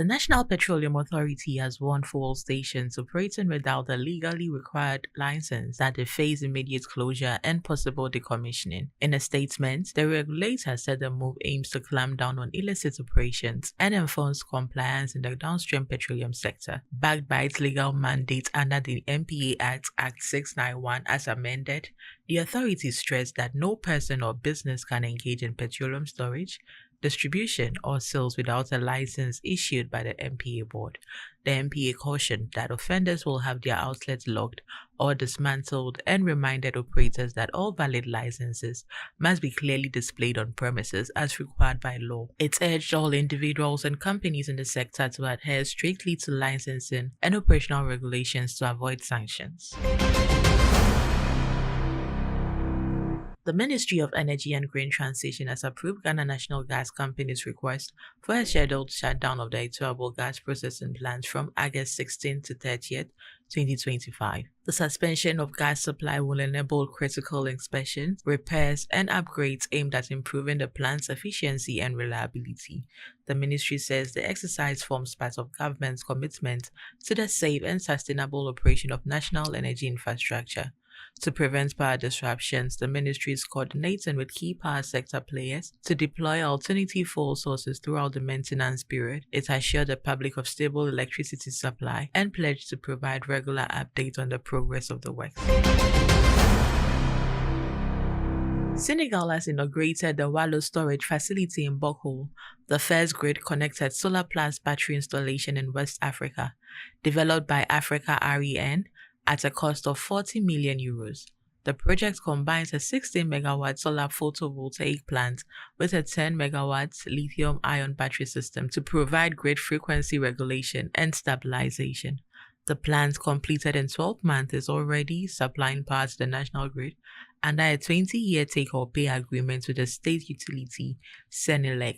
National Petroleum Authority has warned fuel stations operating without a legally required license that they face immediate closure and possible decommissioning. In a statement, the regulator said the move aims to clamp down on illicit operations and enforce compliance in the downstream petroleum sector. Backed by its legal mandate under the MPA Act 691 as amended, the authority stressed that no person or business can engage in petroleum storage, distribution, or sales without a license issued by the MPA board. The MPA cautioned that offenders will have their outlets locked or dismantled and reminded operators that all valid licenses must be clearly displayed on premises as required by law. It urged all individuals and companies in the sector to adhere strictly to licensing and operational regulations to avoid sanctions. The Ministry of Energy and Green Transition has approved Ghana National Gas Company's request for a scheduled shutdown of the Atuabo Gas Processing Plant from August 16 to 30th, 2025. The suspension of gas supply will enable critical inspections, repairs, and upgrades aimed at improving the plant's efficiency and reliability. The ministry says the exercise forms part of government's commitment to the safe and sustainable operation of national energy infrastructure. To prevent power disruptions, the ministry is coordinating with key power sector players to deploy alternative fuel sources throughout the maintenance period. It assured the public of stable electricity supply and pledged to provide regular updates on the progress of the works. Senegal has inaugurated the WALO storage facility in Bokhol, the first grid-connected solar-plus battery installation in West Africa, developed by Africa REN at a cost of 40 million euros. The project combines a 16-megawatt solar photovoltaic plant with a 10-megawatt lithium-ion battery system to provide grid frequency regulation and stabilization. The plant, completed in 12 months, is already supplying power to the national grid under a 20-year take-or-pay agreement with the state utility Senegal.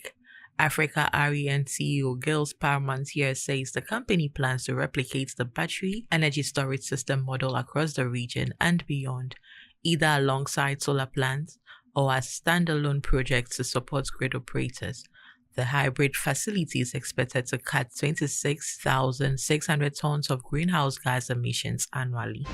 Africa REN CEO Gilles Parmentier says the company plans to replicate the battery energy storage system model across the region and beyond, either alongside solar plants or as standalone projects to support grid operators. The hybrid facility is expected to cut 26,600 tons of greenhouse gas emissions annually.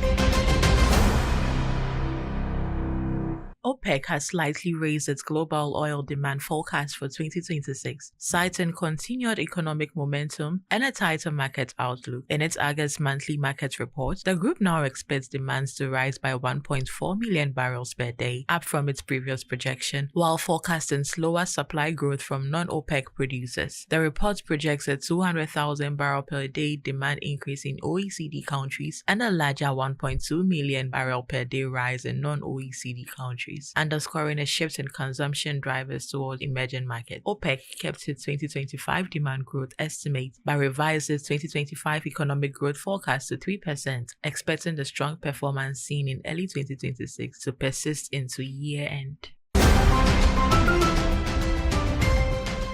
OPEC has slightly raised its global oil demand forecast for 2026, citing continued economic momentum and a tighter market outlook. In its August monthly market report, the group now expects demands to rise by 1.4 million barrels per day, up from its previous projection, while forecasting slower supply growth from non-OPEC producers. The report projects a 200,000 barrel per day demand increase in OECD countries and a larger 1.2 million barrel per day rise in non-OECD countries, underscoring a shift in consumption drivers towards emerging markets. OPEC kept its 2025 demand growth estimate but revised its 2025 economic growth forecast to 3%, expecting the strong performance seen in early 2026 to persist into year-end.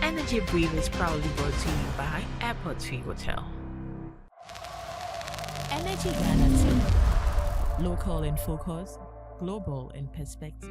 Energy Brief is proudly brought to you by Airport Tree Hotel. Energy Ghana, local in focus, global in perspective.